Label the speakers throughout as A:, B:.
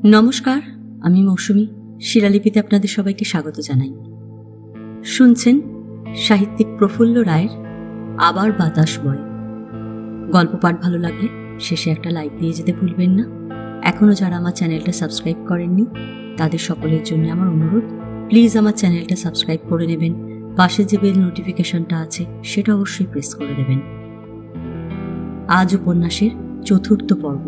A: নমস্কার, আমি মৌসুমী। শিলালিপিতে আপনাদের সবাইকে স্বাগত জানাই। শুনছেন সাহিত্যিক প্রফুল্ল রায়ের আবার বাতাস বয়। গল্প পাঠ ভালো লাগলে শেষে একটা লাইক দিয়ে যেতে ভুলবেন না। এখনও যারা আমার চ্যানেলটা সাবস্ক্রাইব করেননি তাদের সকলের জন্য আমার অনুরোধ, প্লিজ আমার চ্যানেলটা সাবস্ক্রাইব করে নেবেন। পাশে যে বেল নোটিফিকেশনটা আছে সেটা অবশ্যই প্রেস করে দেবেন। আজ উপন্যাসের চতুর্থ পর্ব।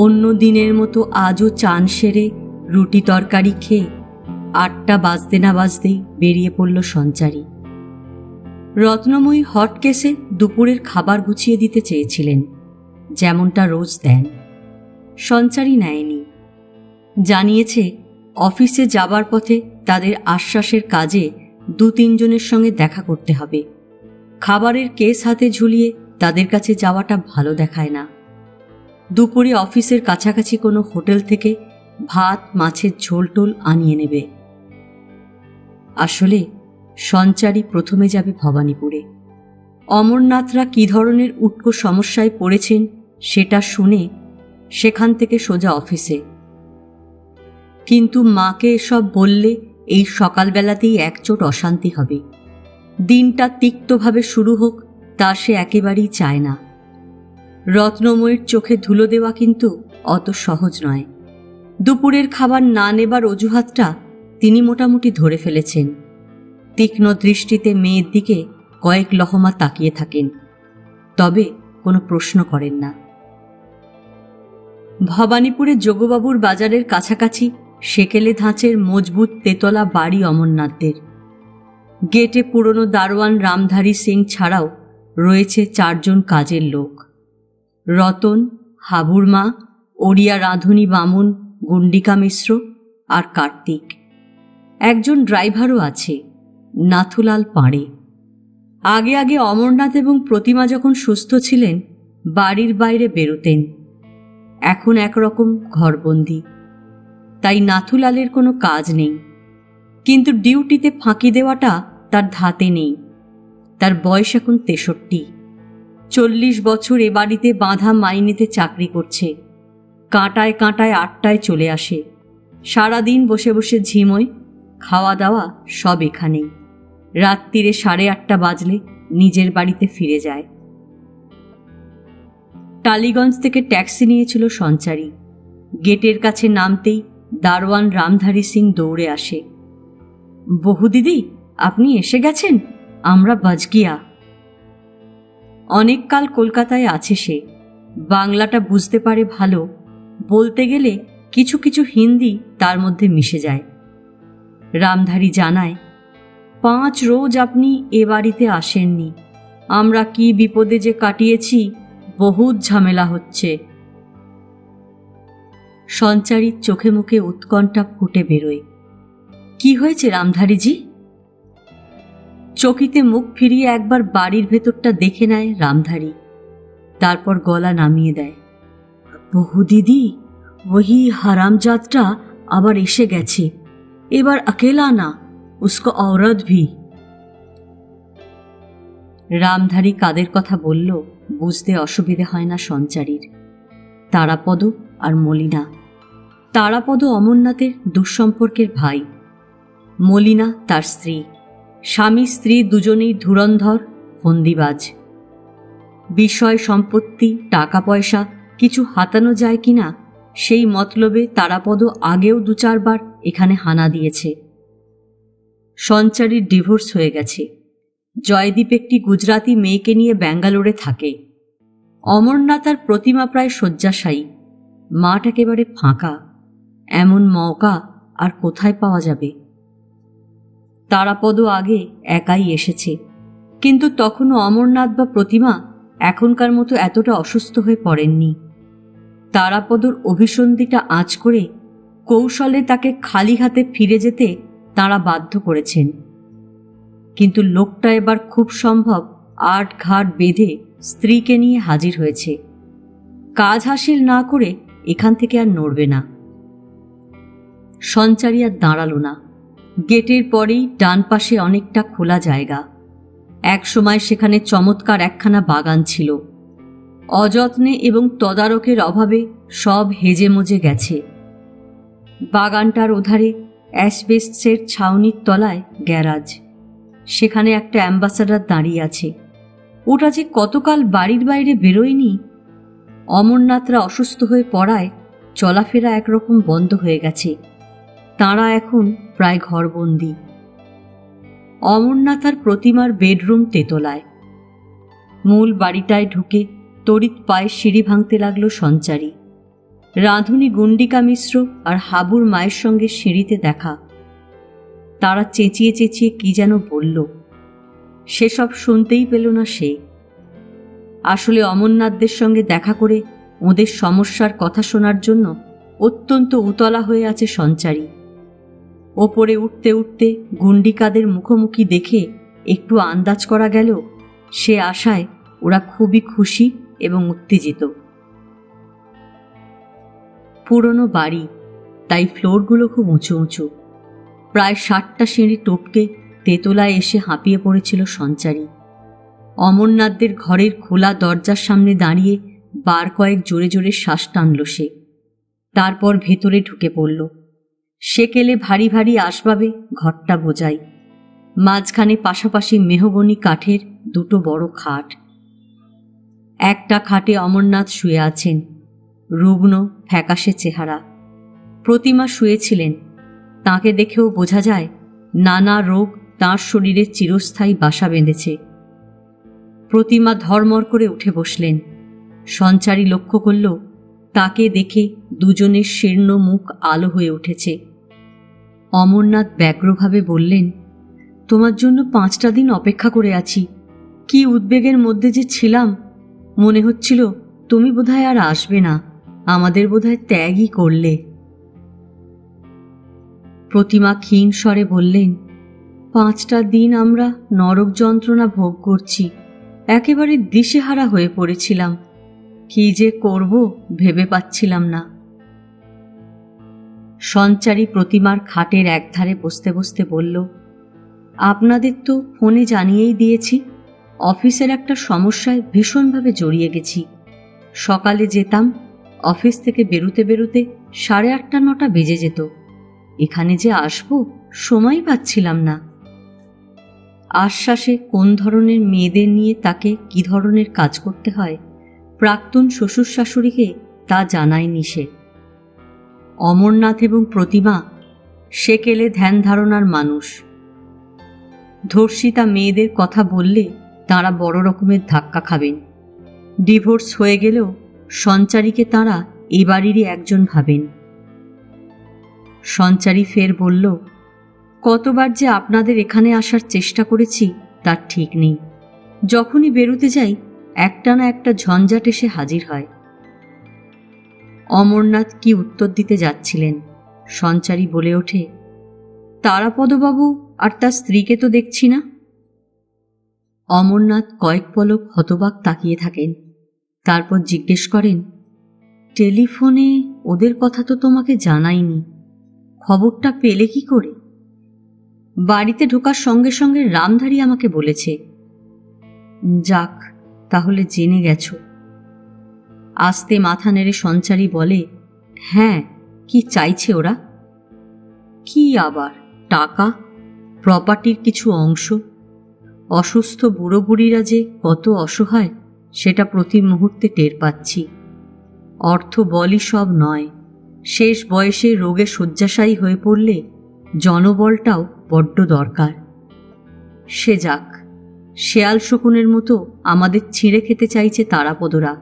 A: অন্য দিনের মতো আজও চান সেরে রুটি তরকারি খেয়ে 8টা বাজতে না বাজতেই বেরিয়ে পড়ল সঞ্চারী। রত্নময়ী হটকেসে দুপুরের খাবার গুছিয়ে দিতে চেয়েছিলেন, যেমনটা রোজ দেন। সঞ্চারী নেয়নি। জানিয়েছে অফিসে যাবার পথে তাদের আশ্বাসের কাজে 2-3 জনের সঙ্গে দেখা করতে হবে। খাবারের কেস হাতে ঝুলিয়ে তাদের কাছে যাওয়াটা ভালো দেখায় না। দুপুরে অফিসের কাছাকাছি কোনো হোটেল থেকে ভাত মাছের ঝোল টোল আনিয়ে নেবে। আসলে সঞ্চারী প্রথমে যাবে ভবানীপুরে। অমরনাথরা কী ধরনের উটকো সমস্যায় পড়েছেন সেটা শুনে সেখান থেকে সোজা অফিসে। কিন্তু মাকে এসব বললে এই সকালবেলাতেই একচোট অশান্তি হবে। দিনটা তিক্তভাবে শুরু হোক তা সে একেবারেই চায় না। রত্নময়ীর চোখে ধুলো দেওয়া কিন্তু অত সহজ নয়। দুপুরের খাবার না নেবার অজুহাতটা তিনি মোটামুটি ধরে ফেলেছেন। তীক্ষ্ণ দৃষ্টিতে মেয়ের দিকে কয়েক লহমা তাকিয়ে থাকেন, তবে কোনো প্রশ্ন করেন না। ভবানীপুরে যোগবাবুর বাজারের কাছাকাছি সেকেলে ধাঁচের মজবুত তেতলা বাড়ি অমরনাথদের। গেটে পুরনো দারোয়ান রামধারী সিং ছাড়াও রয়েছে 4 জন কাজের লোক: রতন, হাবুর মা, ওড়িয়া রাঁধুনি বামুন গুন্ডিকা মিশ্র আর কার্তিক। একজন ড্রাইভারও আছে, নাথুলাল পাঁড়ে। আগে আগে অমরনাথ এবং প্রতিমা যখন সুস্থ ছিলেন বাড়ির বাইরে বেরোতেন, এখন একরকম ঘরবন্দি। তাই নাথুলালের কোনো কাজ নেই, কিন্তু ডিউটিতে ফাঁকি দেওয়াটা তার ধাতে নেই। তার বয়স এখন 63। 40 বছর এ বাড়িতে বাঁধা মাইনেতে চাকরি করছে। কাঁটায় কাঁটায় 8টায় চলে আসে। সারাদিন বসে বসে ঝিমোয়, খাওয়া দাওয়া সব এখানেই। রাত্রিরে 8:30 বাজলে নিজের বাড়িতে ফিরে যায়। টালিগঞ্জ থেকে ট্যাক্সি নিয়েছিল সঞ্চারী। গেটের কাছে নামতেই দারোয়ান রামধারী সিং দৌড়ে আসে। বহু দিদি, আপনি এসে গেছেন, আমরা বাজগিয়া। অনেক কাল কলকাতায় আছে সে, বাংলাটা বুঝতে পারে ভালো। বলতে গেলে কিছু কিছু হিন্দি তার মধ্যে মিশে যায়। রামধারী জানায়, 5 রোজ আপনি এ বাড়িতে আসেননি। আমরা কি বিপদে যে কাটিয়েছি, বহুত ঝামেলা হচ্ছে। সঞ্চারীর চোখে মুখে উৎকণ্ঠা ফুটে বেরোয়। কি হয়েছে রামধারীজি? চকিতে মুখ ফিরিয়ে একবার বাড়ির ভেতরটা দেখে নেয় রামধারী, তারপর গলা নামিয়ে দেয়। বহু দিদি, ওহি হারামজাদটা আবার এসে গেছে। এবার अकेला না, उसको औरत भी। রামধারী কাদের কথা বলল বুঝতে অসুবিধে হয় না সঞ্চারীর। তারাপদ আর মলিনা। তারাপদ অমরনাথের দুঃসম্পর্কের ভাই, মলিনা তার স্ত্রী। স্বামী স্ত্রী দুজনেই ধুরন্ধর, ফন্দিবাজ। বিষয় সম্পত্তি টাকা পয়সা কিছু হাতানো যায় কিনা সেই মতলবে তারাপদ আগেও 2-4 বার এখানে হানা দিয়েছে। সঞ্চারীর ডিভোর্স হয়ে গেছে। জয়দীপ একটি গুজরাতি মেয়েকে নিয়ে ব্যাঙ্গালোরে থাকে। অমরনাথ আর প্রতিমা প্রায় শয্যাশায়ী। মাঠ একেবারে ফাঁকা। এমন মৌকা আর কোথায় পাওয়া যাবে? তারাপদ আগে একাই এসেছে, কিন্তু তখনও অমরনাথ বা প্রতিমা এখনকার মতো এতটা অসুস্থ হয়ে পড়েননি। তারাপদর অভিসন্ধিটা আঁচ করে কৌশলে তাকে খালি হাতে ফিরে যেতে তাঁরা বাধ্য করেছেন। কিন্তু লোকটা এবার খুব সম্ভব 8 ঘাট বেঁধে স্ত্রীকে নিয়ে হাজির হয়েছে। কাজ হাসিল না করে এখান থেকে আর নড়বে না। সঞ্চারী আর দাঁড়ালো না। গেটের পরেই ডান পাশে অনেকটা খোলা জায়গা। এক সময় সেখানে চমৎকার একখানা বাগান ছিল। অযত্নে এবং তদারকের অভাবে সব হেজে মজে গেছে। বাগানটার ওধারে অ্যাসবেস্টসের ছাউনির তলায় গ্যারাজ, সেখানে একটা অ্যাম্বাসাডার দাঁড়িয়ে আছে। ওটা যে কতকাল বাড়ির বাইরে বেরোয়নি। অমরনাথরা অসুস্থ হয়ে পড়ায় চলাফেরা একরকম বন্ধ হয়ে গেছে। তাঁরা এখন প্রায় ঘরবন্দি। অমরনাথ আর প্রতিমার বেডরুম তেতলায়। মূল বাড়িটায় ঢুকে তড়িৎ পায়ে সিঁড়ি ভাঙতে লাগলো সঞ্চারী। রাঁধুনি গুন্ডিকা মিশ্র আর হাবুর মায়ের সঙ্গে সিঁড়িতে দেখা। তারা চেঁচিয়ে চেঁচিয়ে কি যেন বলল, সেসব শুনতেই পেল না সে। আসলে অমরনাথদের সঙ্গে দেখা করে ওদের সমস্যার কথা শোনার জন্য অত্যন্ত উতলা হয়ে আছে সঞ্চারী। ওপরে উঠতে উঠতে গুন্ডিকাদের মুখোমুখি দেখে একটু আন্দাজ করা গেল সে আশায় ওরা খুবই খুশি এবং উত্তেজিত। পুরনো বাড়ি, তাই ফ্লোরগুলো খুব উঁচু উঁচু। প্রায় 60টা সিঁড়ি টপকে তেতলায় এসে হাঁপিয়ে পড়েছিল সঞ্চারী। অমরনাথদের ঘরের খোলা দরজার সামনে দাঁড়িয়ে বার কয়েক জোরে জোরে শ্বাস টানল সে। তারপর ভেতরে ঢুকে পড়ল। সেকেলে ভারী ভারী আসবাবে ঘরটা বোঝাই। মাঝখানে পাশাপাশি মেহগনি কাঠের দুটো বড় খাট। একটা খাটে অমরনাথ শুয়ে আছেন, রুগ্ন ফ্যাকাশে চেহারা। প্রতিমা শুয়েছিলেন। তাকে দেখেও বোঝা যায় নানা রোগ তাঁর শরীরে চিরস্থায়ী বাসা বেঁধেছে। প্রতিমা ধর্মর করে উঠে বসলেন। সঞ্চারী লক্ষ্য করল তাকে দেখে দুজনের শীর্ণ মুখ আলো হয়ে উঠেছে। অমরনাথ ব্যগ্রভাবে বললেন, তোমার জন্য 5টা দিন অপেক্ষা করে আছি। কি উদ্বেগের মধ্যে যে ছিলাম, মনে হচ্ছিল তুমি বোধহয় আর আসবে না, আমাদের বোধহয় ত্যাগই করলে। প্রতিমা ক্ষীণ স্বরে বললেন, 5টা দিন আমরা নরক যন্ত্রণা ভোগ করছি। একেবারে দিশেহারা হয়ে পড়েছিলাম। কি যে করব ভেবে পাচ্ছিলাম না। সঞ্চারী প্রতিমার খাটের একধারে বসতে বসতে বলল, আপনাদের তো ফোনে জানিয়েই দিয়েছি। অফিসের একটা সমস্যায় ভীষণভাবে জড়িয়ে গেছি। সকালে যেতাম, অফিস থেকে বেরুতে বেরুতে 8:30 9টা বেজে যেত। এখানে যে আসবো সময় পাচ্ছিলাম না। আশ্বাসে কোন ধরনের মেয়েদের নিয়ে তাকে কি ধরনের কাজ করতে হয় প্রাক্তন শ্বশুর শাশুড়িকে তা জানায়নি সে। অমরনাথ এবং প্রতিমা সেকেলে ধ্যান ধারণার মানুষ। ধর্ষিতা মেয়েদের কথা বললে তাঁরা বড় রকমের ধাক্কা খাবেন। ডিভোর্স হয়ে গেলেও সঞ্চারীকে তাঁরা এ বাড়িরই একজন ভাবেন। সঞ্চারী ফের বলল, কতবার যে আপনাদের এখানে আসার চেষ্টা করেছি তার ঠিক নেই। যখনই বেরুতে যাই একটা না একটা ঝঞ্ঝাট এসে হাজির হয়। অমরনাথ কি উত্তর দিতে যাচ্ছিলেন, সঞ্চারী বলে ওঠে, তারাপদবাবু আর তার স্ত্রীকে তো দেখছি না। অমরনাথ কয়েক পলক হতবাক তাকিয়ে থাকেন। তারপর জিজ্ঞেস করেন, টেলিফোনে ওদের কথা তো তোমাকে জানাইনি, খবরটা পেলে কি করে? বাড়িতে ঢোকার সঙ্গে সঙ্গে রামধারী আমাকে বলেছে। যাক, তাহলে জেনে গেছ। আস্তে মাথা নেড়ে সঞ্চারী বলে, হ্যাঁ, কি চাইছে ওরা? কি আবার টাকা, প্রপার্টির কিছু অংশ। অসুস্থ বুড়ো বুড়িরা যে কত অসহায় সেটা প্রতি মুহূর্তে টের পাচ্ছি। অর্থ বলই সব নয়, শেষ বয়সে রোগে শয্যাশায়ী হয়ে পড়লে জনবলটাও বড্ড দরকার। সে যাক, শেয়াল শকুনের মতো আমাদের ছিঁড়ে খেতে চাইছে তারাপদরা।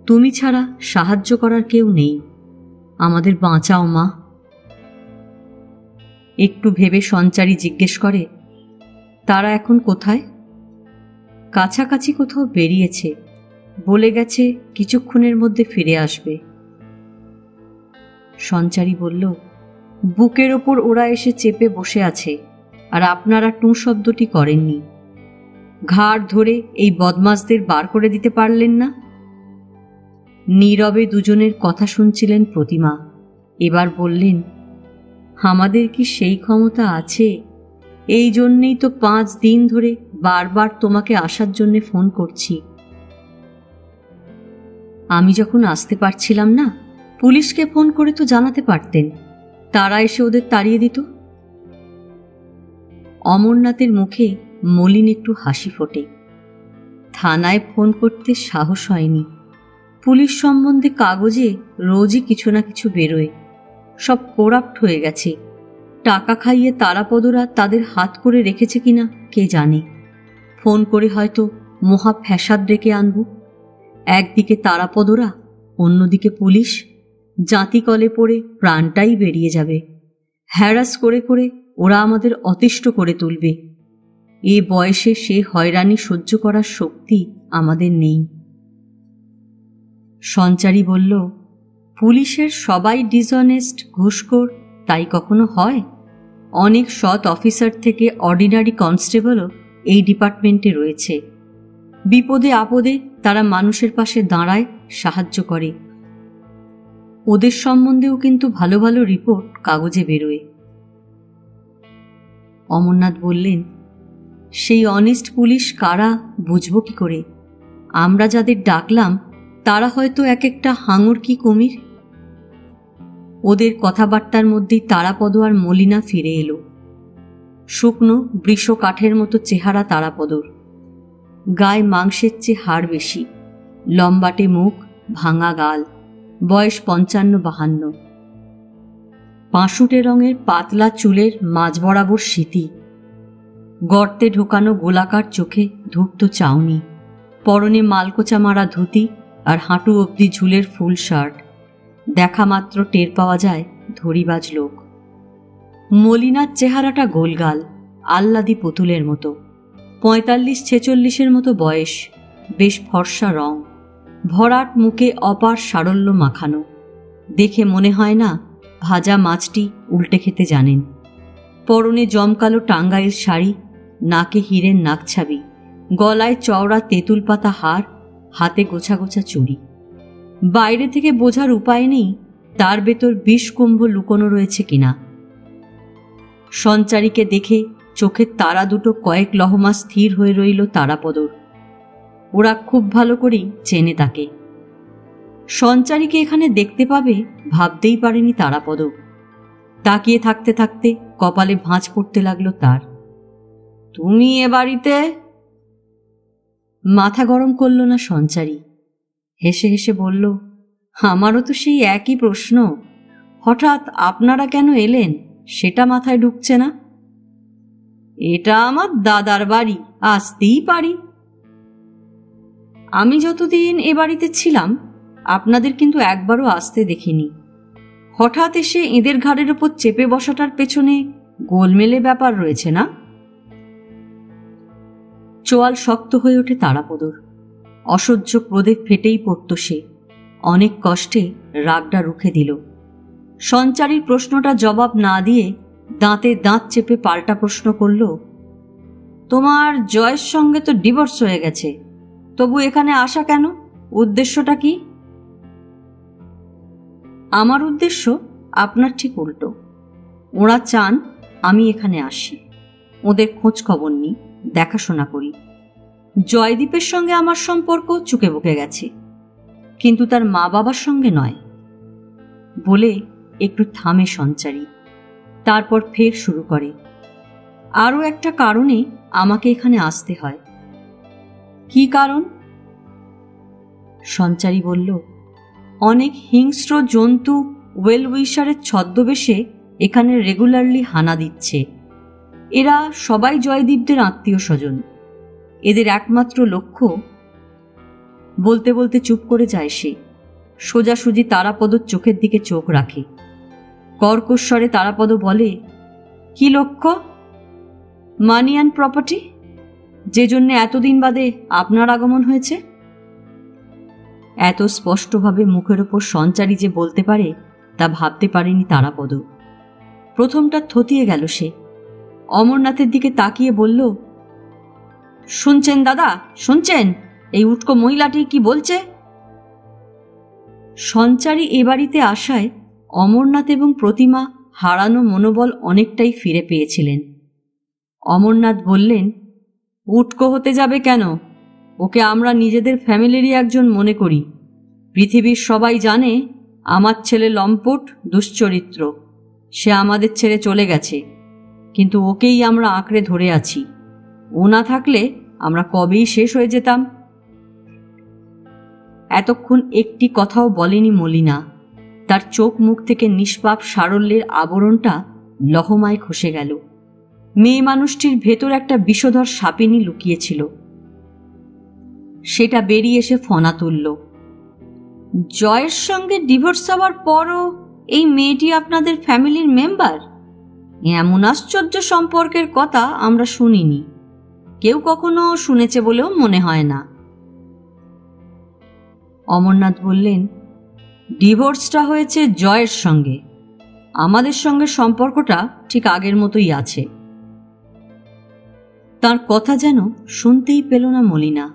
A: তুমি ছাড়া সাহায্য করার কেউ নেই। আমাদের বাঁচাও মা। একটু ভেবে সঞ্চারী জিজ্ঞেস করে, তারা এখন কোথায়? কাছাকাছি কোথাও বেরিয়েছে, বলে গেছে কিছুক্ষণের মধ্যে ফিরে আসবে। সঞ্চারী বলল, বুকের ওপর ওরা এসে চেপে বসে আছে, আর আপনারা টুঁ শব্দটি করেননি। ঘাড় ধরে এই বদমাশদের বার করে দিতে পারলেন না? নীরবে দুজনের কথা শুনছিলেন প্রতিমা। এবার বললেন, আমাদের কি সেই ক্ষমতা আছে? এই জন্যেই তো 5 দিন ধরে বারবার তোমাকে আসার জন্যে ফোন করছি। আমি যখন আসতে পারছিলাম না, পুলিশকে ফোন করে তো জানাতে পারতেন, তারা এসে ওদের তাড়িয়ে দিত। অমরনাথের মুখে মলিন একটু হাসি ফোটে। থানায় ফোন করতে সাহস হয়নি। পুলিশ সম্বন্ধে কাগজে রোজই কিছু না কিছু বেরোয়, সব করাপ্ট হয়ে গেছে। টাকা খাইয়ে তারাপদরা তাদের হাত করে রেখেছে কিনা কে জানে। ফোন করে হয়তো মহা ফ্যাসাদ ডেকে আনব। একদিকে তারাপদরা, অন্যদিকে পুলিশ, জাতি কলে পড়ে প্রাণটাই বেরিয়ে যাবে। হ্যারাস করে করে ওরা আমাদের অতিষ্ঠ করে তুলবে। এ বয়সে সে হয়রানি সহ্য করার শক্তি আমাদের নেই। সঞ্চারী বলল, পুলিশের সবাই ডিসঅনেস্ট, ঘুষখোর, তাই কখনো হয়? অনেক সৎ অফিসার থেকে অর্ডিনারি কনস্টেবলও এই ডিপার্টমেন্টে রয়েছে। বিপদে আপদে তারা মানুষের পাশে দাঁড়ায়, সাহায্য করে। ওদের সম্বন্ধেও কিন্তু ভালো ভালো রিপোর্ট কাগজে বেরোয়। অমরনাথ বললেন, সেই অনেস্ট পুলিশ কারা বুঝব কি করে? আমরা যাদের ডাকলাম তারা হয়তো এক একটা হাঙর কি কুমির। ওদের কথাবার্তার মধ্যেই তারাপদ আর মলিনা ফিরে এলো। শুকনো বৃষ কাঠের মতো চেহারা তারাপদর, গায়ে মাংসের চেয়ে হাড় বেশি, লম্বাটে মুখ, ভাঙা গাল, বয়স 55-52। পাঁশুটে রঙের পাতলা চুলের মাঝ বরাবর স্মৃতি, গর্তে ঢোকানো গোলাকার চোখে ধূর্ত চাউনি, পরনে মালকোচা মারা ধুতি আর হাঁটু অবধি ঝুলের ফুল শার্ট। দেখা মাত্র টের পাওয়া যায় ধরিবাজ লোক। মলিনার চেহারাটা গোলগাল, আহ্লাদি পুতুলের মতো। 45-46-এর মতো বয়স, বেশ ফর্সা রং, ভরাট মুখে অপার সারল্য মাখানো। দেখে মনে হয় না ভাজা মাছটি উল্টে খেতে জানেন। পরনে জমকালো টাঙ্গাইল শাড়ি, নাকে হীরের নাকছাবি, গলায় চওড়া তেঁতুল পাতা হার, হাতে গোছা গোছা চুড়ি। বাইরে থেকে বোঝার উপায় নেই তার ভেতর বিষকুম্ভ লুকোনো রয়েছে কিনা। সঞ্চারীকে দেখে চোখের তারা দুটো কয়েক লহমা স্থির হয়ে রইল তারাপদর। ওরা খুব ভালো করেই চেনে তাকে। সঞ্চারীকে এখানে দেখতে পাবে ভাবতেই পারেনি তারাপদ। তাকিয়ে থাকতে থাকতে কপালে ভাঁজ পড়তে লাগলো তার। তুমি এ বাড়িতে? মাথা গরম করল না সঞ্চারী, হেসে হেসে বলল, আমারও তো সেই একই প্রশ্ন। হঠাৎ আপনারা কেন এলেন সেটা মাথায় ঢুকছে না। এটা আমার দাদার বাড়ি, আসতেই পারি। আমি যতদিন এ বাড়িতে ছিলাম আপনাদের কিন্তু একবারও আসতে দেখিনি। হঠাৎ এসে এদের ঘাড়ের ওপর চেপে বসাটার পেছনে গোলমেলে ব্যাপার রয়েছে না? চোয়াল শক্ত হয়ে ওঠে তারাপদর। অসহ্য ক্রোধে ফেটেই পড়ত সে। অনেক কষ্টে রাগটা রুখে দিল। সঞ্চারীর প্রশ্নটা জবাব না দিয়ে দাঁতে দাঁত চেপে পাল্টা প্রশ্ন করল, তোমার জয়ের সঙ্গে তো ডিভোর্স হয়ে গেছে, তবু এখানে আসা কেন? উদ্দেশ্যটা কি? আমার উদ্দেশ্য আপনার ঠিক উল্টো। ওরা চান আমি এখানে আসি, ওদের খোঁজ খবর নিই, দেখাশোনা করি। জয়দীপের সঙ্গে আমার সম্পর্ক চুকে বুকে গেছে, কিন্তু তার মা বাবার সঙ্গে নয়। বলে একটু থামে সঞ্চারী, তারপর ফের শুরু করে, আরও একটা কারণে আমাকে এখানে আসতে হয়। কি কারণ? সঞ্চারী বলল, অনেক হিংস্র জন্তু ওয়েল উইশারের ছদ্মবেশে এখানে রেগুলারলি হানা দিচ্ছে। এরা সবাই জয়দীপদের আত্মীয় স্বজন। এদের একমাত্র লক্ষ্য। বলতে বলতে চুপ করে যায় সে। সোজাসুজি তারাপদর চোখের দিকে চোখ রাখে। কর্কশ্বরে তারাপদ বলে, কি লক্ষ্য? মানি অ্যান্ড প্রপার্টি, যে জন্য এতদিন বাদে আপনার আগমন হয়েছে। এত স্পষ্টভাবে মুখের ওপর সঞ্চারী যে বলতে পারে তা ভাবতে পারেনি তারাপদ। প্রথমটা থতিয়ে গেল সে। অমরনাথের দিকে তাকিয়ে বলল, শুনছেন দাদা, শুনছেন এই উটকো মহিলাটি কি বলছে? সঞ্চারী এ বাড়িতে আসায় অমরনাথ এবং প্রতিমা হারানো মনোবল অনেকটাই ফিরে পেয়েছিলেন। অমরনাথ বললেন, উটকো হতে যাবে কেন? ওকে আমরা নিজেদের ফ্যামিলিরই একজন মনে করি। পৃথিবীর সবাই জানে আমার ছেলে লম্পট, দুশ্চরিত্র। সে আমাদের ছেড়ে চলে গেছে, কিন্তু ওকেই আমরা আঁকড়ে ধরে আছি। ও না থাকলে আমরা কবেই শেষ হয়ে যেতাম। এতক্ষণ একটি কথাও বলেনি মলিনা। তার চোখ মুখ থেকে নিষ্পাপ সারল্যের আবরণটা লহমায় খসে গেল। মেয়ে মানুষটির ভেতর একটা বিষধর সাপিনী লুকিয়েছিল, সেটা বেরিয়ে এসে ফনা তুলল। জয়ের সঙ্গে ডিভোর্স হওয়ার পরও এই মেয়েটি আপনাদের ফ্যামিলির মেম্বার? এমন আশ্চর্য সম্পর্কের কথা আমরা শুনিনি। কেউ কখনো শুনেছে বলেও মনে হয় না। অমরনাথ বললেন, ডিভোর্সটা হয়েছে জয়ের সঙ্গে। আমাদের সঙ্গে সম্পর্কটা ঠিক আগের মতোই আছে। তার কথা যেন শুনতেই পেল না মলিনা।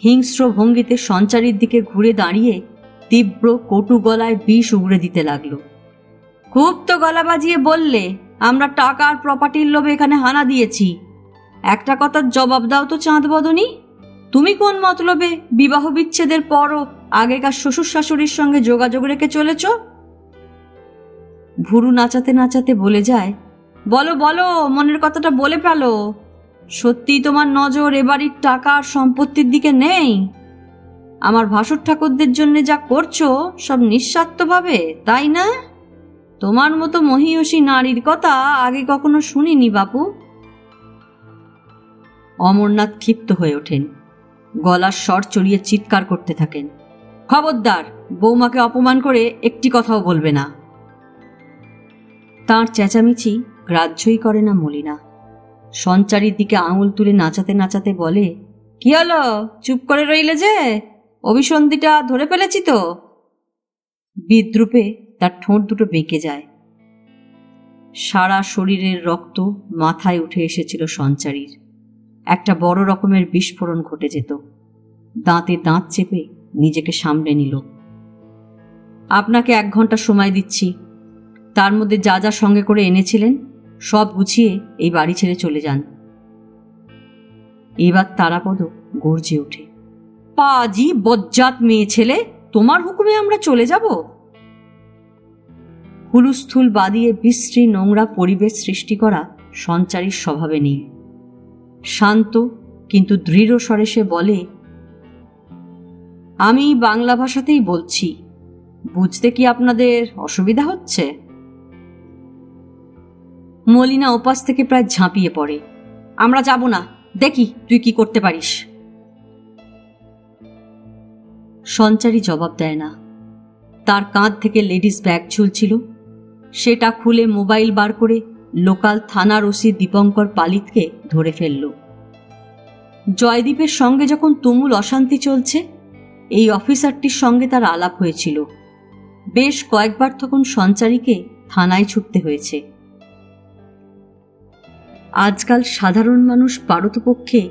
A: হিংস্র ভঙ্গিতে সঞ্চারীর দিকে ঘুরে দাঁড়িয়ে তীব্র কটু গলায় বিষ উগড়ে দিতে লাগল। খুব তো গলা বাজিয়ে বললে আমরা টাকা আর প্রপার্টির লোভে এখানে হানা দিয়েছি। একটা কথার জবাব দাও তো চাঁদ বদনী, তুমি কোন মতলবে বিবাহ বিচ্ছেদের পরও আগেকার শ্বশুর শাশুড়ির সঙ্গে যোগাযোগ রেখে চলেছ? ভুরু নাচাতে নাচাতে বলে যায়, বলো বলো, মনের কথাটা বলে ফেলো। সত্যিই তোমার নজর এবাড়ির টাকা আর সম্পত্তির দিকে নেই? আমার ভাসুর ঠাকুরদের জন্য যা করছো সব নিঃস্বার্থভাবে, তাই না? তোমার মতো মহীয়সী নারীর কথা আগে কখনো শুনিনি বাপু। অমরনাথ ক্ষিপ্ত হয়ে ওঠেন, গলার স্বর চড়িয়ে চিৎকার করতে থাকেন, খবরদার, বৌমাকে অপমান করে একটি কথাও বলবে না। তাঁর চেঁচামেচি গ্রাহ্যই করে না মলিনা। সঞ্চারীর দিকে আঙুল তুলে নাচাতে নাচাতে বলে, কি হলো, চুপ করে রইলে যে? অভিসন্ধিটা ধরে ফেলেছি তো। বিদ্রুপে তার ঠোঁট দুটো বেঁকে যায়। সারা শরীরের রক্ত মাথায় উঠে এসেছিল সঞ্চারীর। একটা বড় রকমের বিস্ফোরণ ঘটে যেত। দাঁতে দাঁত চেপে নিজেকে সামলে নিল। আপনাকে 1 ঘন্টা সময় দিচ্ছি। তার মধ্যে যা যা সঙ্গে করে এনেছিলেন সব গুছিয়ে এই বাড়ি ছেড়ে চলে যান। এবার তারাপদ গর্জে ওঠে, পাজি বজ্জাত মেয়ে ছেলে, তোমার হুকুমে আমরা চলে যাব? হুলুস্থুল বাদিয়ে বিশ্রী নোংরা পরিবেশ সৃষ্টি করা সঞ্চারীর স্বভাবে নেই। শান্ত কিন্তু দৃঢ় স্বরে সে বলে, আমি বাংলা ভাষাতেই বলছি, বুঝতে কি আপনাদের অসুবিধা হচ্ছে? মলিনা ওপাশ থেকে প্রায় ঝাঁপিয়ে পড়ে, আমরা যাব না, দেখি তুই কি করতে পারিস। সঞ্চারী জবাব দেয় না। তার কাঁধ থেকে লেডিস ব্যাগ ঝুলছিল, সেটা খুলে মোবাইল বার করে লোকাল থানার ওসি দীপঙ্কর পালিতকে ধরে ফেলল। জয়দীপের সঙ্গে যখন তুমুল অশান্তি চলছে, এই অফিসারটির সঙ্গে তার আলাপ হয়েছিল। বেশ কয়েকবার তখন সঞ্চারীকে থানায় ছুটতে হয়েছে। আজকাল সাধারণ মানুষ পারতপক্ষে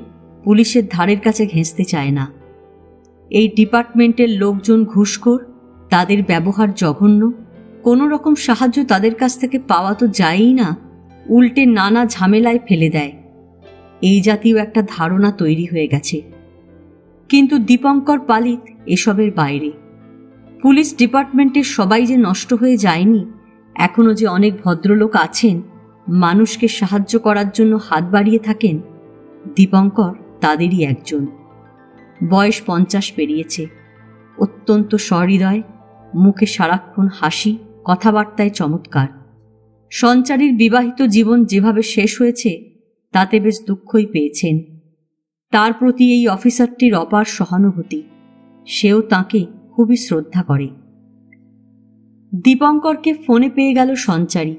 A: পুলিশের ধারের কাছে ঘেঁষতে চায় না। এই ডিপার্টমেন্টের লোকজন ঘুষখোর, তাদের ব্যবহার জঘন্য, কোনো রকম সাহায্য তাদের কাছ থেকে পাওয়া তো যায়ই না, উল্টে নানা ঝামেলায় ফেলে দেয়। এই জাতীয় একটা ধারণা তৈরি হয়ে গেছে। কিন্তু দীপঙ্কর পালিত এসবের বাইরে। পুলিশ ডিপার্টমেন্টের সবাই যে নষ্ট হয়ে যায়নি, এখনো যে অনেক ভদ্রলোক আছেন মানুষকে সাহায্য করার জন্য হাত বাড়িয়ে থাকেন, দীপঙ্কর তাদেরই একজন। বয়স 50 পেরিয়েছে, অত্যন্ত সহৃদয়, মুখে সারাক্ষণ হাসি, কথাবার্তায় চমৎকার। সঞ্চারীর বিবাহিত জীবন যেভাবে শেষ হয়েছে তাতে বেশ দুঃখই পেয়েছেন। তার প্রতি এই অফিসারটির অপার সহানুভূতি, সেও তাকে খুবই শ্রদ্ধা করে। দীপঙ্করকে ফোনে পেয়ে গেল সঞ্চারী।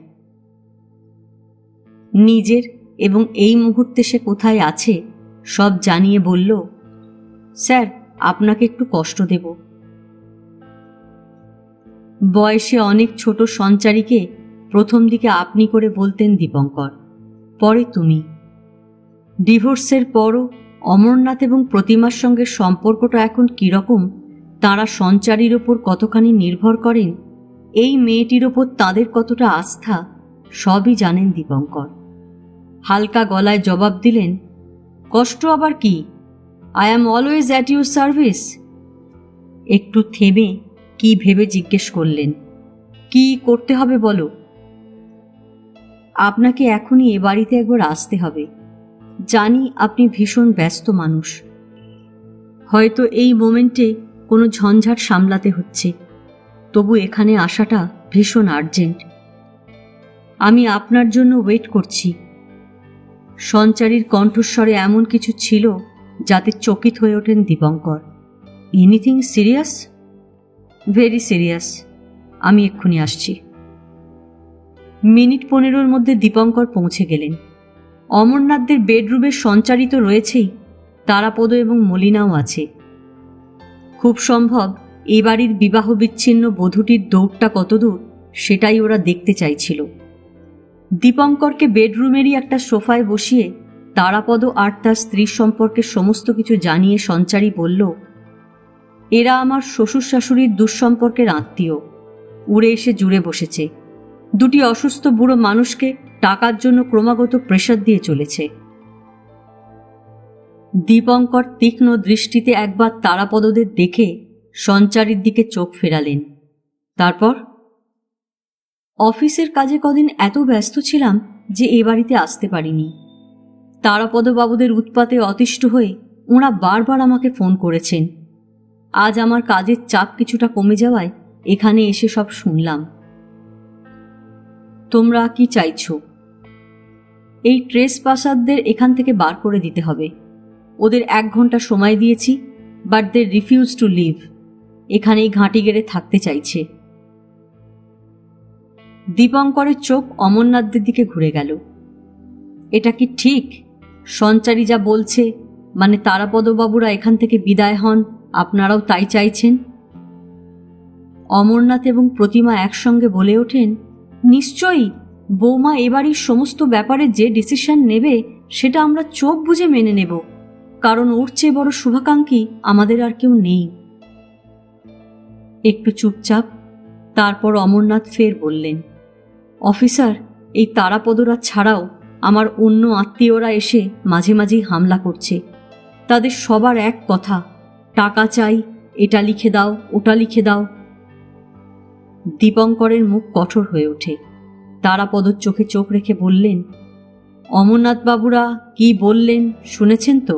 A: নিজের এবং এই মুহূর্তে সে কোথায় আছে সব জানিয়ে বলল, স্যার, আপনাকে একটু কষ্ট দেব। বয়সে অনেক ছোট সঞ্চারীকে প্রথম দিকে আপনি করে বলতেন দীপঙ্কর, পরে তুমি। ডিভোর্সের পরও অমরনাথ এবং প্রতিমার সঙ্গে সম্পর্কটা এখন কীরকম, তাঁরা সঞ্চারীর ওপর কতখানি নির্ভর করেন, এই মেয়েটির ওপর তাঁদের কতটা আস্থা, সবই জানেন দীপঙ্কর। হালকা গলায় জবাব দিলেন, কষ্ট আবার কি, I am always at your service. একটু থেমে কি ভেবে জিজ্ঞেস করলেন, কি করতে হবে বলো? আপনাকে এখনই এ বাড়িতে একবার আসতে হবে। জানি আপনি ভীষণ ব্যস্ত মানুষ, হয়তো এই মোমেন্টে কোনো ঝঞ্ঝাট সামলাতে হচ্ছে, তবু এখানে আসাটা ভীষণ আর্জেন্ট। আমি আপনার জন্য ওয়েট করছি। সঞ্চারীর কণ্ঠস্বরে এমন কিছু ছিল যাতে চকিত হয়ে ওঠেন Dipankar. Anything serious? Very serious. আমি এক্ষুনি আসছি। মিনিট 15 মধ্যে দীপঙ্কর পৌঁছে গেলেন। অমরনাথদের বেডরুমের সঞ্চারিত রয়েছেই, তারাপদ এবং মলিনাও আছে। খুব সম্ভব এ বাড়ির বিবাহ বিচ্ছিন্ন বধূটির দৌড়টা কতদূর সেটাই ওরা দেখতে চাইছিল। দীপঙ্করকে বেডরুমেরই একটা সোফায় বসিয়ে তারাপদ আর তার স্ত্রীর সম্পর্কে সমস্ত কিছু জানিয়ে সঞ্চারী বলল, এরা আমার শ্বশুর শাশুড়ির দুঃসম্পর্কের আত্মীয়, উড়ে এসে জুড়ে বসেছে। দুটি অসুস্থ বুড়ো মানুষকে টাকার জন্য ক্রমাগত প্রেসার দিয়ে চলেছে। দীপঙ্কর তীক্ষ্ণ দৃষ্টিতে একবার তারাপদদের দেখে সঞ্চারীর দিকে চোখ ফেরালেন। তারপর, অফিসের কাজে কদিন এত ব্যস্ত ছিলাম যে এ বাড়িতে আসতে পারিনি। তারাপদবাবুদের উৎপাতে অতিষ্ঠ হয়ে ওঁরা বারবার আমাকে ফোন করেছেন। আজ আমার কাজের চাপ কিছুটা কমে যাওয়ায় এখানে এসে সব শুনলাম। তোমরা কি চাইছ? এই ট্রেসপাসারদের এখান থেকে বার করে দিতে হবে। ওদের 1 ঘন্টা সময় দিয়েছি, but they refuse to leave. এখানেই ঘাঁটি গেড়ে থাকতে চাইছে। দীপঙ্করের চোখ অমরনাথদের দিকে ঘুরে গেল। এটা কি ঠিক? সঞ্চারী যা বলছে, মানে তারাপদবাবুরা এখান থেকে বিদায় হন, আপনারাও তাই চাইছেন? অমরনাথ এবং প্রতিমা একসঙ্গে বলে ওঠেন, নিশ্চয়ই। বৌমা এবাড়ির সমস্ত ব্যাপারে যে ডিসিশন নেবে সেটা আমরা চোখ বুজে মেনে নেব, কারণ ওর চেয়ে বড় শুভাকাঙ্ক্ষী আমাদের আর কেউ নেই। একটু চুপচাপ। তারপর অমরনাথ ফের বললেন, অফিসার, এই তারাপদরা ছাড়াও আমার অন্য আত্মীয়রা এসে মাঝে মাঝেই হামলা করছে। তাদের সবার এক কথা, টাকা চাই, এটা লিখে দাও, ওটা লিখে দাও। দীপঙ্করের মুখ কঠোর হয়ে ওঠে। তারাপদর চোখে চোখ রেখে বললেন, অমরনাথ বাবুরা কি বললেন শুনেছেন তো?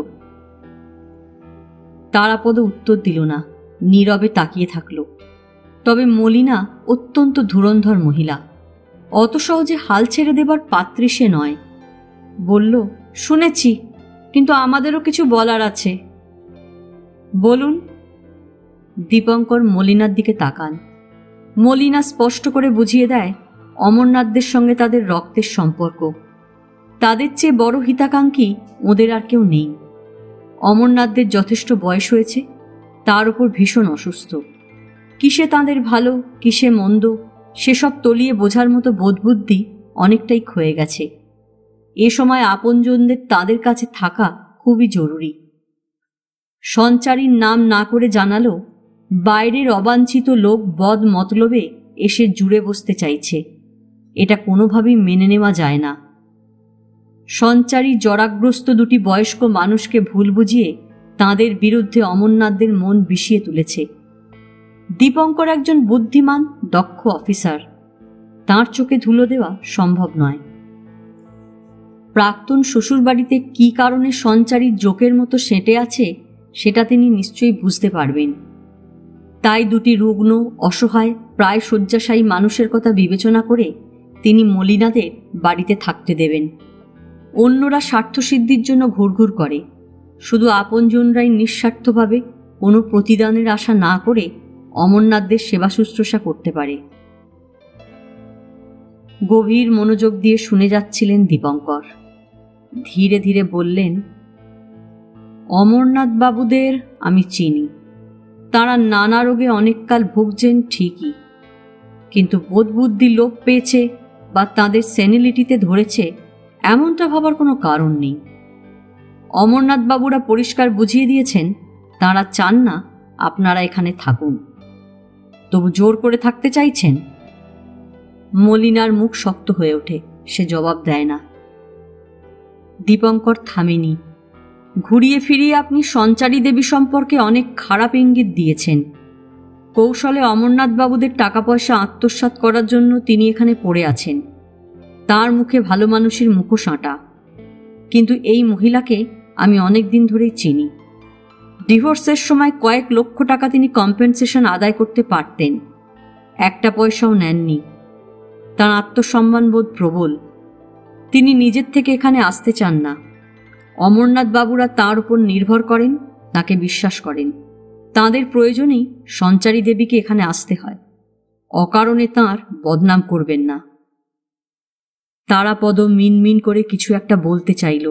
A: তারাপদ উত্তর দিল না, নীরবে তাকিয়ে থাকল। তবে মলিনা অত্যন্ত ধুরন্ধর মহিলা, অত সহজে হাল ছেড়ে দেবার পাত্রী সে নয়। বলল, শুনেছি, কিন্তু আমাদেরও কিছু বলার আছে। বলুন। দীপঙ্কর মলিনার দিকে তাকান। মলিনা স্পষ্ট করে বুঝিয়ে দেয় অমরনাথদের সঙ্গে তাদের রক্তের সম্পর্ক। তাদের চেয়ে বড় হিতাকাঙ্ক্ষী ওদের আর কেউ নেই। অমরনাথদের যথেষ্ট বয়স হয়েছে, তার উপর ভীষণ অসুস্থ। কিসে তাঁদের ভালো, কিসে মন্দ, সেসব তলিয়ে বোঝার মতো বোধবুদ্ধি অনেকটাই ক্ষয়ে গেছে। এ সময় আপনজনদের তাদের কাছে থাকা খুবই জরুরি। সঞ্চারীর নাম না করে জানালো, বাইরের অবাঞ্ছিত লোক বদ মতলবে এসে জুড়ে বসতে চাইছে। এটা কোনোভাবেই মেনে নেওয়া যায় না। সঞ্চারী জরাগ্রস্ত দুটি বয়স্ক মানুষকে ভুল বুঝিয়ে তাঁদের বিরুদ্ধে অমরনাথদের মন বিষিয়ে তুলেছে। দীপঙ্কর একজন বুদ্ধিমান, দক্ষ অফিসার, তাঁর চোখে ধুলো দেওয়া সম্ভব নয়। প্রাক্তন শ্বশুরবাড়িতে কি কারণে সঞ্চারী জোকের মতো সেঁটে আছে সেটা তিনি নিশ্চয়ই বুঝতে পারবেন। তাই দুটি রুগ্ন, অসহায়, প্রায় শয্যাশায়ী মানুষের কথা বিবেচনা করে তিনি মলিনাদের বাড়িতে থাকতে দেবেন। অন্যরা স্বার্থসিদ্ধির জন্য ঘুরঘুর করে, শুধু আপনজনরাই নিঃস্বার্থভাবে কোনো প্রতিদানের আশা না করে অমরনাথদের সেবা শুশ্রূষা করতে পারে। গভীর মনোযোগ দিয়ে শুনে যাচ্ছিলেন দীপঙ্কর। ধীরে ধীরে বললেন, অমরনাথ বাবুদের আমি চিনি। তাঁরা নানা রোগে অনেককাল ভুগছেন ঠিকই, কিন্তু বোধবুদ্ধি লোপ পেয়েছে বা তাঁদের সেনিলিটিতে ধরেছে এমনটা ভাবার কোনো কারণ নেই। অমরনাথ বাবুরা পরিষ্কার বুঝিয়ে দিয়েছেন তাঁরা চান না আপনারা এখানে থাকুন। তবু জোর করে থাকতে চাইছেন? মলিনার মুখ শক্ত হয়ে ওঠে, সে জবাব দেয় না। দীপঙ্কর থামেনি। ঘুরিয়ে ফিরিয়ে আপনি সঞ্চারী দেবী সম্পর্কে অনেক খারাপ ইঙ্গিত দিয়েছেন, কৌশলে অমরনাথ বাবুদের টাকা পয়সা আত্মসাৎ করার জন্য তিনি এখানে পড়ে আছেন। তার মুখে ভালো মানুষের মুখোশ আঁটা। কিন্তু এই মহিলাকে আমি অনেক দিন ধরেই চিনি। ডিভোর্সের সময় কয়েক লক্ষ টাকা তিনি কম্পেনসেশন আদায় করতে পারতেন, একটা পয়সাও নেননি। তার আত্মসম্মানবোধ প্রবল। তিনি নিজের থেকে এখানে আসতে চান না। অমরনাথ বাবুরা তাঁর উপর নির্ভর করেন, তাকে বিশ্বাস করেন। তাঁদের প্রয়োজনেই সঞ্চারী দেবীকে এখানে আসতে হয়। অকারণে তাঁর বদনাম করবেন না। তারাপদ মিনমিন করে কিছু একটা বলতে চাইল,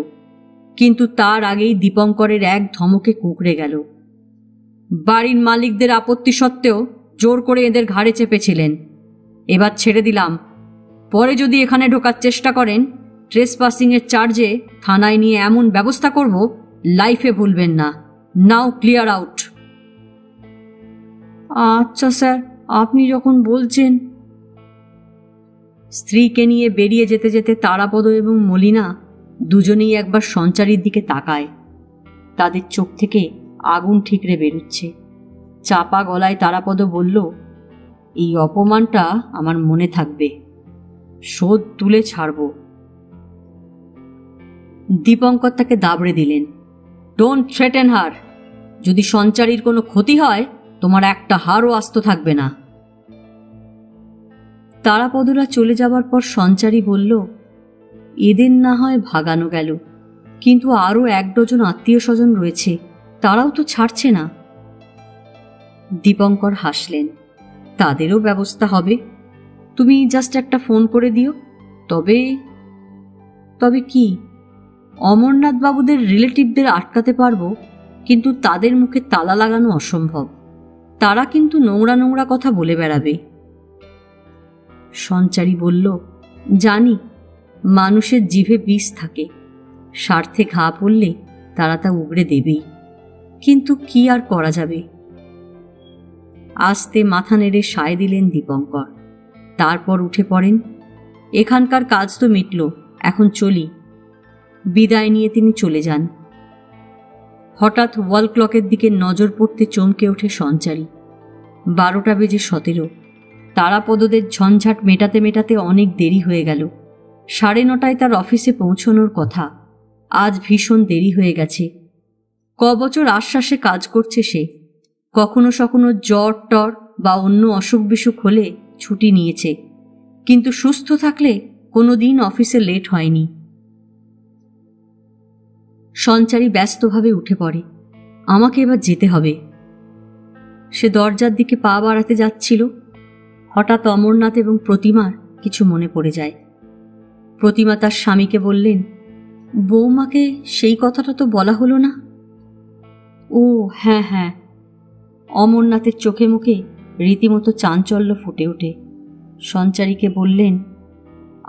A: কিন্তু তার আগেই দীপঙ্করের এক ধমকে কুঁকড়ে গেল। বাড়ির মালিকদের আপত্তি সত্ত্বেও জোর করে এদের ঘাড়ে চেপেছিলেন। এবার ছেড়ে দিলাম। পরে যদি এখানে ঢোকার চেষ্টা করেন, ট্রেসপাসিংয়ের চার্জে থানায় নিয়ে এমন ব্যবস্থা করব লাইফে ভুলবেন না। নাও ক্লিয়ার আউট। আচ্ছা স্যার, আপনি যখন বলছেন। স্ত্রীকে নিয়ে বেরিয়ে যেতে যেতে তারাপদ এবং মলিনা দুজনেই একবার সঞ্চারীর দিকে তাকায়। তাদের চোখ থেকে আগুন ঠিকরে বেরুচ্ছে। চাপা গলায় তারাপদ বলল, এই অপমানটা আমার মনে থাকবে, শোধ তুলে ছাড়ব। দীপঙ্কর তাকে দাবড়ে দিলেন, ডোন্ট থ্রেটেন হার। যদি সঞ্চারীর কোনো ক্ষতি হয়, তোমার একটা হারও আস্ত থাকবে না। তারাপদরা চলে যাবার পর সঞ্চারী বলল, এদের না হয় ভাগানো গেল, কিন্তু আরও 1 ডজন আত্মীয় স্বজন রয়েছে, তারাও তো ছাড়ছে না। দীপঙ্কর হাসলেন, তাদেরও ব্যবস্থা হবে। তুমি জাস্ট একটা ফোন করে দিও। তবে তবে কি? অমরনাথ বাবুদের রিলেটিভদের আটকাতে পারবো, কিন্তু তাদের মুখে তালা লাগানো অসম্ভব। তারা কিন্তু নোংরা নোংরা কথা বলে বেড়াবে। সঞ্চারী বলল, জানি, মানুষের জিভে বিষ থাকে, স্বার্থে ঘা পড়লে তারা তা উগড়ে দেবেই, কিন্তু কি আর করা যাবে। আস্তে মাথা নেড়ে সায় দিলেন দীপঙ্কর। তারপর উঠে পড়েন। এখানকার কাজ তো মিটল, এখন চলি। বিদায় নিয়ে তিনি চলে যান। হঠাৎ ওয়াল ক্লকের দিকে নজর পড়তে চমকে ওঠে সঞ্চারী। 12টা বেজে 17। তারাপদদের ঝঞ্ঝাট মেটাতে মেটাতে অনেক দেরি হয়ে গেল। 9:30 তার অফিসে পৌঁছনোর কথা। আজ ভীষণ দেরি হয়ে গেছে। কবছর আশ্বাসে কাজ করছে সে। কখনো কখনো জ্বর টর বা অন্য অসুখ বিসুখ হলে ছুটি নিয়েছে, কিন্তু সুস্থ থাকলে কোনো দিন অফিসে লেট হয়নি। সঞ্চারী ব্যস্তভাবে উঠে পড়ে, আমাকে এবার যেতে হবে। সে দরজার দিকে পা বাড়াতে যাচ্ছিল। হঠাৎ অমরনাথ এবং প্রতিমার কিছু মনে পড়ে যায়। প্রতিমা তার স্বামীকে বললেন, বৌমাকে সেই কথাটা তো বলা হলো না। ও হ্যাঁ হ্যাঁ। অমরনাথের চোখে মুখে রীতিমতো চাঞ্চল্য ফুটে ওঠে। সঞ্চারীকে বললেন,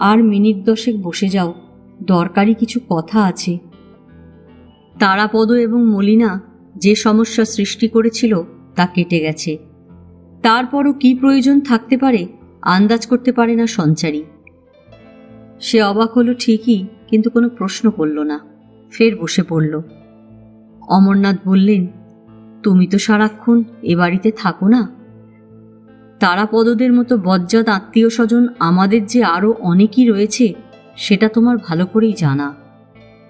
A: আর মিনিট 10 বসে যাও, দরকারি কিছু কথা আছে। তারাপদ এবং মলিনা যে সমস্যা সৃষ্টি করেছিল তা কেটে গেছে। তারপরও কি প্রয়োজন থাকতে পারে আন্দাজ করতে পারে না সঞ্চারী। সে অবাক হলো ঠিকই, কিন্তু কোনো প্রশ্ন করল না। ফের বসে পড়ল। অমরনাথ বললেন, তুমি তো সারাক্ষণ এ বাড়িতে থাকো না। তারাপদদের মতো বজ্জাত আত্মীয় স্বজন আমাদের যে আরও অনেকই রয়েছে সেটা তোমার ভালো করেই জানা।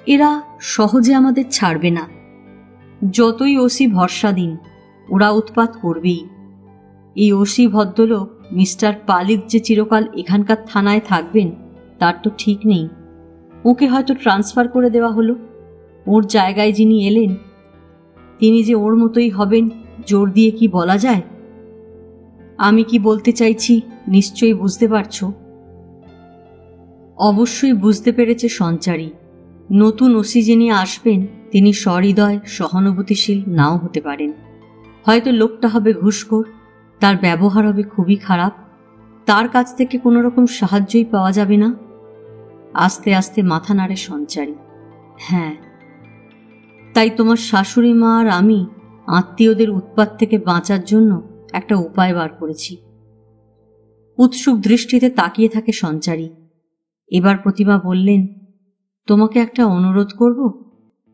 A: এরা সহজে আমাদের ছাড়বে না। যতই ওসি ভরসা দিন, ওরা উৎপাত করবেই। এই ওসি ভদ্রলোক মিস্টার পালিত যে চিরকাল এখানকার থানায় থাকবেন তার তো ঠিক নেই। ওকে হয়তো ট্রান্সফার করে দেওয়া হলো। ওর জায়গায় যিনি এলেন তিনি যে ওর মতোই হবেন জোর দিয়ে কি বলা যায়? আমি কি বলতে চাইছি নিশ্চয়ই বুঝতে পারছো। অবশ্যই বুঝতে পেরেছে সঞ্চারী। নতুন ওসি যিনি আসবেন তিনি সহৃদয় সহানুভূতিশীল নাও হতে পারেন। হয়তো লোকটা হবে ঘুষখোর, তার ব্যবহার হবে খুবই খারাপ, তার কাছ থেকে কোনো রকম সাহায্যই পাওয়া যাবে না। আস্তে আস্তে মাথা নাড়ে সঞ্চারী। হ্যাঁ, তাই তোমার শাশুড়ি মা আর আমি আত্মীয়দের উৎপাত থেকে বাঁচার জন্য একটা উপায় বার করেছি। উৎসুক দৃষ্টিতে তাকিয়ে থাকে সঞ্চারী। এবার প্রতিমা বললেন, তোমাকে একটা অনুরোধ করব,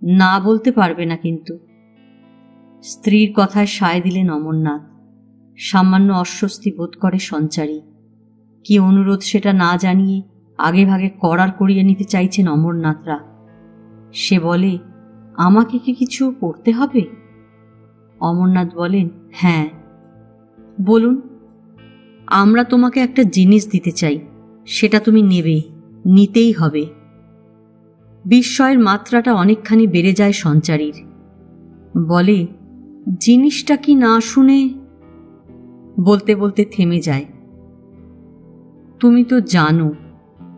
A: না বলতে পারবে না কিন্তু। স্ত্রীর কথায় সায় দিলেন অমরনাথ। সামান্য অস্বস্তি বোধ করে সঞ্চারী। কি অনুরোধ সেটা না জানিয়ে আগেভাগে করার করিয়ে নিতে চাইছেন অমরনাথরা। সে বলে, আমাকে কি কিছু করতে হবে? অমরনাথ বলেন, হ্যাঁ। বলুন। আমরা তোমাকে একটা জিনিস দিতে চাই, সেটা তুমি নেবে, নিতেই হবে। বিস্ময়ের মাত্রাটা অনেকখানি বেড়ে যায় সঞ্চারীর। বলে, জিনিসটা কি না শুনে বলতে বলতে থেমে যায়। তুমি তো জানো,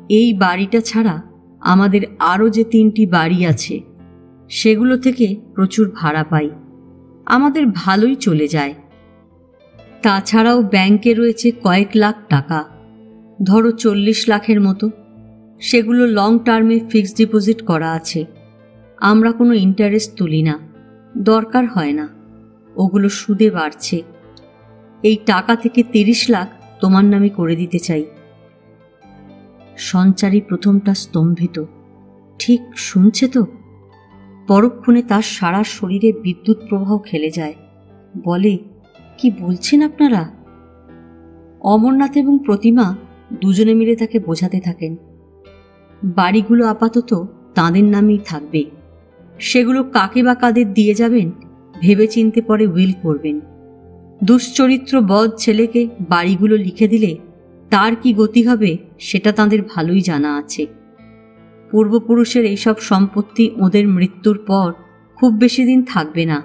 A: এই বাড়িটা ছাড়া আমাদের আরও যে 3টি বাড়ি আছে, সেগুলো থেকে প্রচুর ভাড়া পাই। আমাদের ভালোই চলে যায়। তাছাড়াও ব্যাংকে রয়েছে কয়েক লাখ টাকা, ধরো 40 লাখের মতো। সেগুলো লং টার্মে ফিক্সড ডিপোজিট করা আছে। আমরা কোনো ইন্টারেস্ট তুলি না, দরকার হয় না। ওগুলো সুদে বাড়ছে। এই টাকা থেকে 30 লাখ তোমার নামে করে দিতে চাই। সঞ্চারী প্রথমটা স্তম্ভিত। ঠিক শুনছে তো? পরক্ষণে তার সারা শরীরে বিদ্যুৎ প্রবাহ খেলে যায়। বলে, কি বলছেন আপনারা? অমরনাথ এবং প্রতিমা দুজনে মিলে তাকে বোঝাতে থাকেন, বাড়িগুলো আপাতত তাঁদের নামেই থাকবে। সেগুলো কাকে বা কাদের দিয়ে যাবেন ভেবে চিনতে পরে উইল করবেন। দুশ্চরিত্র বদ ছেলেকে বাড়িগুলো লিখে দিলে তার কি গতি হবে সেটা তাঁদের ভালোই জানা আছে। পূর্বপুরুষের এইসব সম্পত্তি ওদের মৃত্যুর পর খুব বেশি দিন থাকবে না।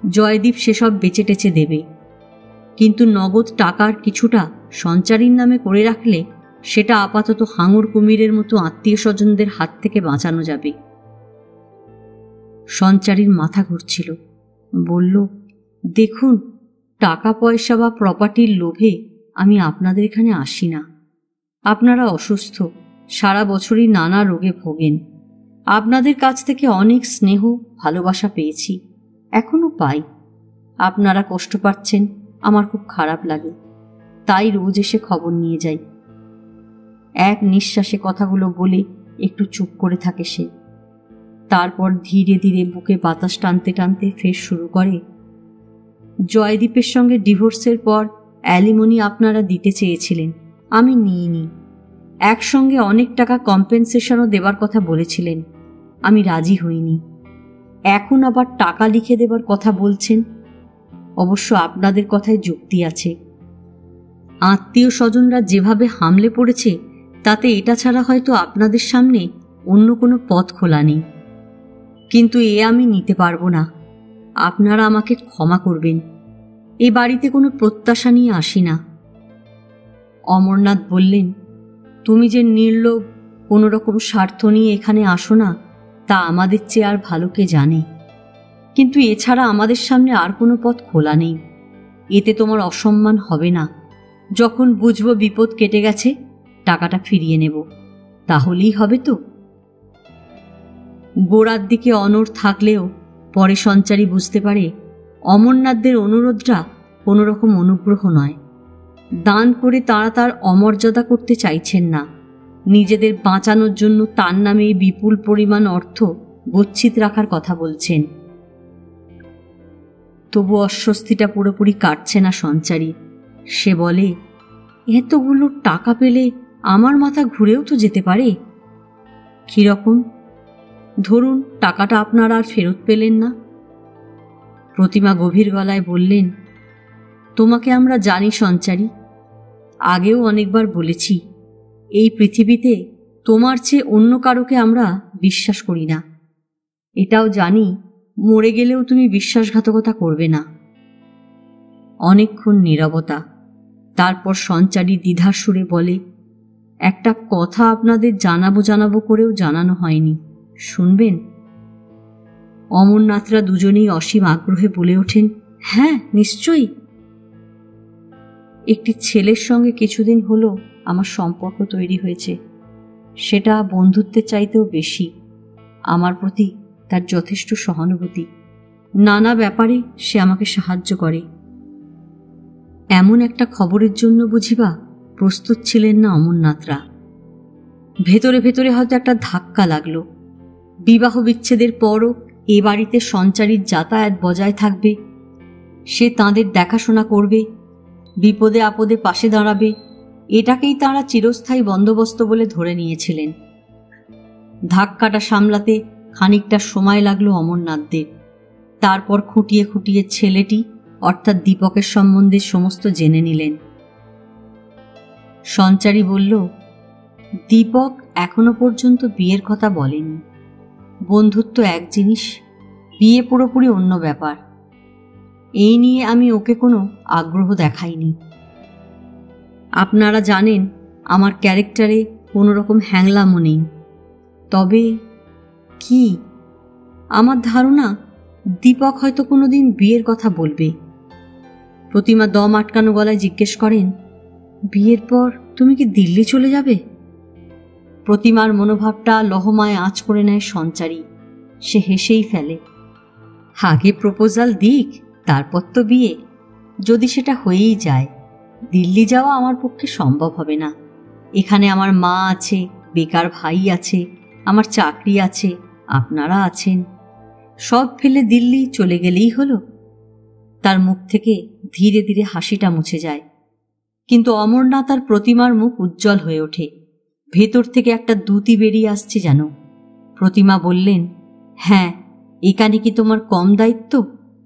A: জয়দীপ সেসব বেচে টেচে দেবে। কিন্তু নগদ টাকার কিছুটা সঞ্চারীর নামে করে রাখলে সেটা আপাতত হাঙর কুমিরের মতো আত্মীয় স্বজনদের হাত থেকে বাঁচানো যাবে। সঞ্চারীর মাথা ঘুরছিল। বলল, দেখুন, টাকা পয়সা বা প্রপার্টির লোভে আমি আপনাদের এখানে আসি না। আপনারা অসুস্থ, সারা বছরই নানা রোগে ভোগেন। আপনাদের কাছ থেকে অনেক স্নেহ ভালোবাসা পেয়েছি, এখনো পাই। আপনারা কষ্ট পাচ্ছেন, আমার খুব খারাপ লাগে, তাই রোজ এসে খবর নিয়ে যাই। এক নিঃশ্বাসে কথাগুলো বলে একটু চুপ করে থাকে সে। তারপর ধীরে ধীরে বুকে বাতাস টানতে টানতে ফের শুরু করে, জয়দীপের সঙ্গে ডিভোর্সের পর অ্যালিমনি আপনারা দিতে চেয়েছিলেন, আমি নিইনি। একসঙ্গে অনেক টাকা কম্পেনসেশনও দেবার কথা বলেছিলেন, আমি রাজি হইনি। এখন আবার টাকা লিখে দেবার কথা বলছেন। অবশ্য আপনাদের কথায় যুক্তি আছে। আত্মীয় স্বজনরা যেভাবে হামলে পড়েছে তাতে এটা ছাড়া হয়তো আপনাদের সামনে অন্য কোনো পথ খোলা নেই। কিন্তু এ আমি নিতে পারবো না। আপনারা আমাকে ক্ষমা করবেন। এ বাড়িতে কোনো প্রত্যাশা নিয়ে আসি না। অমরনাথ বললেন, তুমি যে নির্লোভ, কোনো রকম স্বার্থ নিয়ে এখানে আসো না, তা আমাদের চেয়ে আর ভালো কে জানে। কিন্তু এছাড়া আমাদের সামনে আর কোনো পথ খোলা নেই। এতে তোমার অসম্মান হবে না। যখন বুঝবো বিপদ কেটে গেছে, টাকাটা ফিরিয়ে নেব, তাহলেই হবে তো। গোড়ার দিকে অনড় থাকলেও পরে সঞ্চারী বুঝতে পারে অমরনাথদের অনুরোধটা কোনো রকম অনুগ্রহ নয়। দান করে তারা তার অমর্যাদা করতে চাইছেন না। নিজেদের বাঁচানোর জন্য তার নামে এই বিপুল পরিমাণ অর্থ গচ্ছিত রাখার কথা বলছেন। তবু অস্বস্তিটা পুরোপুরি কাটছে না সঞ্চারী। সে বলে, এতগুলো টাকা পেলে আমার মাথা ঘুরেও তো যেতে পারে। কিরকম? ধরুন টাকাটা আপনারা আর ফেরত পেলেন না। প্রতিমা গভীর গলায় বললেন, তোমাকে আমরা জানি সঞ্চারী, আগেও অনেকবার বলেছি, এই পৃথিবীতে তোমার চেয়ে অন্য কারোকে আমরা বিশ্বাস করি না। এটাও জানি মরে গেলেও তুমি বিশ্বাসঘাতকতা করবে না। অনেকক্ষণ নীরবতা। তারপর সঞ্চারী দ্বিধার সুরে বলে, একটা কথা আপনাদের জানাবো করেও জানানো হয়নি, শুনবেন? অমরনাথরা দুজনেই অসীম আগ্রহে বলে ওঠেন, হ্যাঁ নিশ্চয়ই। একটি ছেলের সঙ্গে কিছুদিন হলো আমার সম্পর্ক তৈরি হয়েছে। সেটা বন্ধুত্বের চাইতেও বেশি। আমার প্রতি তার যথেষ্ট সহানুভূতি। নানা ব্যাপারে সে আমাকে সাহায্য করে। এমন একটা খবরের জন্য বুঝিবা প্রস্তুত ছিলেন না অমরনাথরা। ভেতরে ভেতরে হয়তো একটা ধাক্কা লাগলো। বিবাহ বিচ্ছেদের পরও এ বাড়িতে সঞ্চারীর যাতায়াত বজায় থাকবে, সে তাঁদের দেখাশোনা করবে, বিপদে আপদে পাশে দাঁড়াবে, এটাকেই তাঁরা চিরস্থায়ী বন্দোবস্ত বলে ধরে নিয়েছিলেন। ধাক্কাটা সামলাতে খানিকটা সময় লাগলো অমরনাথদের। তারপর খুঁটিয়ে খুঁটিয়ে ছেলেটি অর্থাৎ দীপকের সম্বন্ধে সমস্ত জেনে নিলেন। সঞ্চারী বলল, দীপক এখনো পর্যন্ত বিয়ের কথা বলেনি। বন্ধুত্ব এক জিনিস, বিয়ে পুরোপুরি অন্য ব্যাপার। এই নিয়ে আমি ওকে কোনো আগ্রহ দেখাইনি। আপনারা জানেন আমার ক্যারেক্টারে কোনো রকম হ্যাংলামও নেই। তবে কি, আমার ধারণা দীপক হয়তো কোনোদিন বিয়ের কথা বলবে। প্রতিমা দম আটকানো গলায় জিজ্ঞেস করেন, বিয়ের পর তুমি কি দিল্লি চলে যাবে? প্রতিমার মনোভাবটা লহমায় আঁচ করে নেয় সঞ্চারী। সে হেসেই ফেলে, আগে প্রপোজাল দিক, তারপর তো বিয়ে। যদি সেটা হয়েই যায়, দিল্লি যাওয়া আমার পক্ষে সম্ভব হবে না। এখানে আমার মা আছে, বেকার ভাই আছে, আমার চাকরি আছে, আপনারা আছেন। সব ফেলে দিল্লি চলে গেলেই হলো। তার মুখ থেকে ধীরে ধীরে হাসিটা মুছে যায়, কিন্তু অমরনাথ আর প্রতিমার মুখ উজ্জ্বল হয়ে ওঠে। ভেতর থেকে একটা দ্যুতি বেরিয়ে আসছে যেন। প্রতিমা বললেন, হ্যাঁ, এখানে কি তোমার কম দায়িত্ব?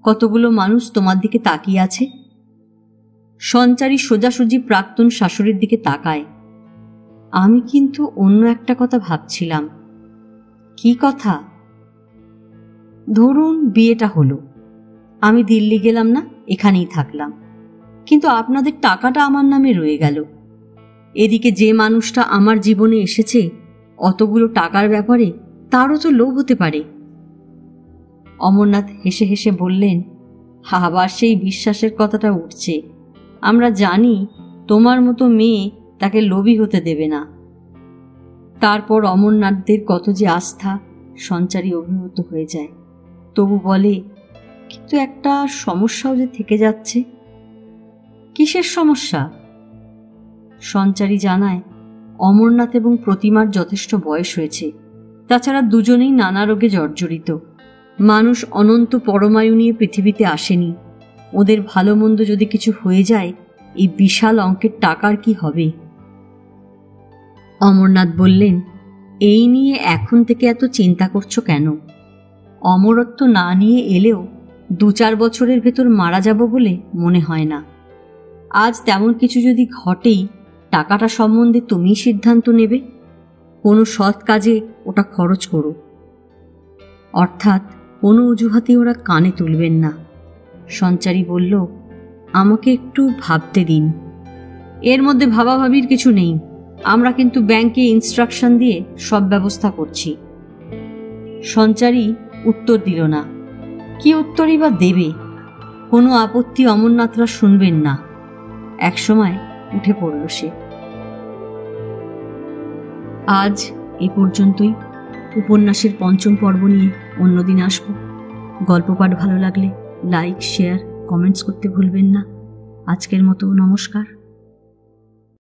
A: কতগুলো মানুষ তোমার দিকে তাকিয়ে আছে। সঞ্চারী সোজাসুজি প্রাক্তন শাশুড়ির দিকে তাকায়। আমি কিন্তু অন্য একটা কথা ভাবছিলাম। কি কথা? ধরুন বিয়েটা হলো, আমি দিল্লি গেলাম না, এখানেই থাকলাম, কিন্তু আপনাদের টাকাটা আমার নামে রয়ে গেল। এদিকে যে মানুষটা আমার জীবনে এসেছে, অতগুলো টাকার ব্যাপারে তারও তো লোভ হতে পারে। অমরনাথ হেসে হেসে বললেন, আবার সেই বিশ্বাসের কথাটা উঠছে। আমরা জানি তোমার মতো মেয়ে তাকে লোভী হতে দেবে না। তারপর অমরনাথদের কত যে আস্থা, সঞ্চারী অভিভূত হয়ে যায়। তবু বলে, কিন্তু একটা সমস্যাও যে থেকে যাচ্ছে। কিসের সমস্যা? সঞ্চারী জানায়, অমরনাথ এবং প্রতিমার যথেষ্ট বয়স হয়েছে। তাছাড়া দুজনেই নানা রোগে জর্জরিত। মানুষ অনন্ত পরমায়ু নিয়ে পৃথিবীতে আসেনি। ওদের ভালো মন্দ যদি কিছু হয়ে যায়, এই বিশাল অঙ্কের টাকার কি হবে? অমরনাথ বললেন, এই নিয়ে এখন থেকে এত চিন্তা করছো কেন? অমরত্ব না নিয়ে এলেও 2-4 বছরের ভেতর মারা যাব বলে মনে হয় না। আজ তেমন কিছু যদি ঘটেই, টাকাটা সম্বন্ধে তুমিই সিদ্ধান্ত নেবে। কোনো সৎ কাজে ওটা খরচ করো। অর্থাৎ কোনো অজুহাতে ওরা কানে তুলবেন না। সঞ্চারী বলল, আমাকে একটু ভাবতে দিন। এর মধ্যে ভাবাভাবির কিছু নেই। আমরা কিন্তু ব্যাংকে ইনস্ট্রাকশন দিয়ে সব ব্যবস্থা করছি। সঞ্চারী উত্তর দিল না। কি উত্তরই বা দেবে? কোনো আপত্তি অমরনাথরা শুনবেন না। একসময় উঠে পড়ল সে। আজ এ পর্যন্তই। উপন্যাসের 5ম পর্ব নিয়ে অন্যদিন আসব। গল্প পাঠ ভালো লাগলে লাইক, শেয়ার, কমেন্টস করতে ভুলবেন না। আজকের মতো নমস্কার।